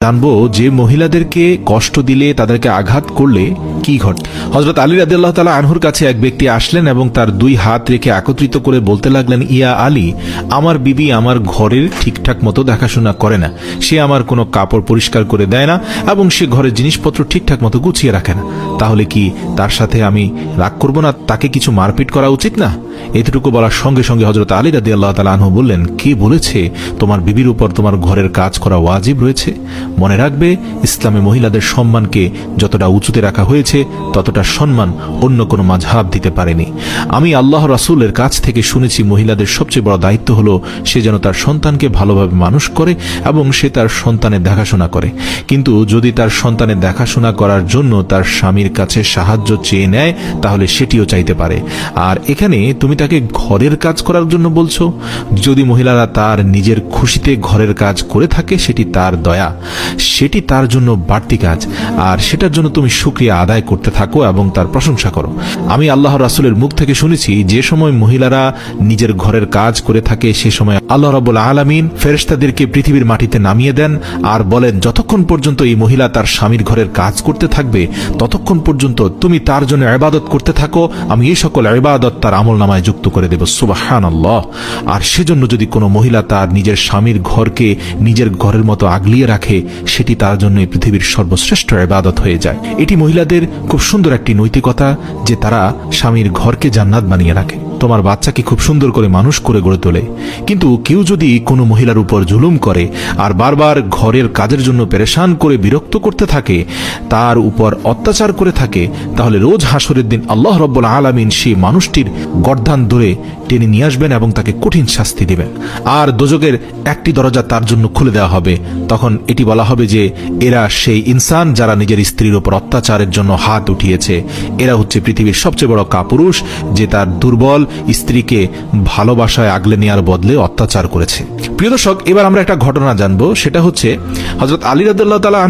জানবো যে মহিলাদেরকে কষ্ট দিলে, তাদেরকে আঘাত করলে কি ঘটে। হযরত আলী রাদিয়াল্লাহু তাআলা আনহুর কাছে এক ব্যক্তি আসলেন এবং তার দুই হাত রেখে একত্রিত করে বলতে লাগলেন, ইয়া আলী, আমার বিবি আমার ঘরের ঠিকঠাক মতো দেখাশোনা করে না, সে আমার কোনো কাপড় পরিষ্কার করে দেয় না এবং সে ঘরের জিনিসপত্র ঠিকঠাক মতো গুছিয়ে রাখে না। তাহলে কি তার সাথে আমি রাগ করব না? তাকে কিছু মারপিট করা উচিত না? এতটুকু বলার সঙ্গে সঙ্গে হযরত আলী রাদিয়াল্লাহু তাআলা আনহু বললেন, কে বলেছে তোমার বিবির উপর তোমার ঘরের কাজ করা ওয়াজিব রয়েছে? মনে রাখবে, ইসলামে মহিলাদের সম্মানকে যতটা উঁচুতে রাখা হয়েছে ততটা সম্মান অন্য কোনো মাযহাব দিতে পারেনি। আমি আল্লাহ রাসূলের কাছ থেকে শুনেছি, মহিলাদের সবচেয়ে বড় দায়িত্ব হলো সে যেন তার সন্তানকে ভালোভাবে মানুষ করে এবং সে তার সন্তানের দেখাশোনা করে। কিন্তু যদি তার সন্তানের দেখাশোনা করার জন্য তার স্বামীর কাছে সাহায্য চেয়ে নেয়, তাহলে সেটিও চাইতে পারে। আর এখানে তুমি তাকে ঘরের কাজ করার জন্য বলছো। যদি মহিলারা তার নিজের খুশিতে ঘরের কাজ করে থাকে, সেটি তার দয়া, সেটি তার জন্য বাড়তি কাজ, আর সেটার জন্য তুমি শুকরিয়া আদায় করতে থাকো এবং তার প্রশংসা করো। আমি আল্লাহর রাসূলের মুখ থেকে শুনেছি, যে সময় মহিলারা নিজের ঘরের কাজ করে থাকে সে সময় আল্লাহ রাব্বুল আলামিন ফেরেশতাদেরকে পৃথিবীর মাটিতে নামিয়ে দেন আর বলেন, যতক্ষণ পর্যন্ত এই মহিলা তার স্বামীর ঘরের কাজ করতে থাকবে ততক্ষণ পর্যন্ত তুমি তার জন্য ইবাদত করতে থাকো, আমি এই সকল ইবাদত তার আমলনামায় যুক্ত করে দেব। সুবহানাল্লাহ। আর সেজন্য যদি কোনো মহিলা তার নিজের স্বামীর ঘরকে নিজের ঘরের মতো আগলিয়ে রাখে, সেটি তার জন্য পৃথিবীর সর্বশ্রেষ্ঠ ইবাদত হয়ে যায়। এটি মহিলাদের খুব সুন্দর একটি নৈতিকতা যে তারা স্বামীর ঘরকে জান্নাত বানিয়ে রাখে, তোমার বাচ্চাকে খুব সুন্দর করে মানুষ করে গড়ে তোলে। কিন্তু কেউ যদি কোনো মহিলার উপর জুলুম করে আর বারবার ঘরের কাজের জন্য পেরেশান করে বিরক্ত করতে থাকে, তার উপর অত্যাচার করে থাকে, তাহলে রোজ হাসরের দিন আল্লাহ রাব্বুল আলামিন সেই মানুষটির গর্দান ধরে টেনে নিয়ে আসবেন এবং তাকে কঠিন শাস্তি দিবেন। আর দোজখের একটি দরজা তার জন্য খুলে দেওয়া হবে। তখন এটি বলা হবে যে এরা সেই ইনসান যারা নিজের স্ত্রীর উপর অত্যাচারের জন্য হাত উঠিয়েছে। এরা হচ্ছে পৃথিবীর সবচেয়ে বড় কাপুরুষ, যে তার দুর্বল স্ত্রীকে ভালোবাসায় আগলে নেওয়ার বদলে অত্যাচার করেছে। প্রিয় দর্শক, এবার আমরা একটা ঘটনা জানবো। সেটা হচ্ছে হযরত আলী রাদিয়াল্লাহু তাআলা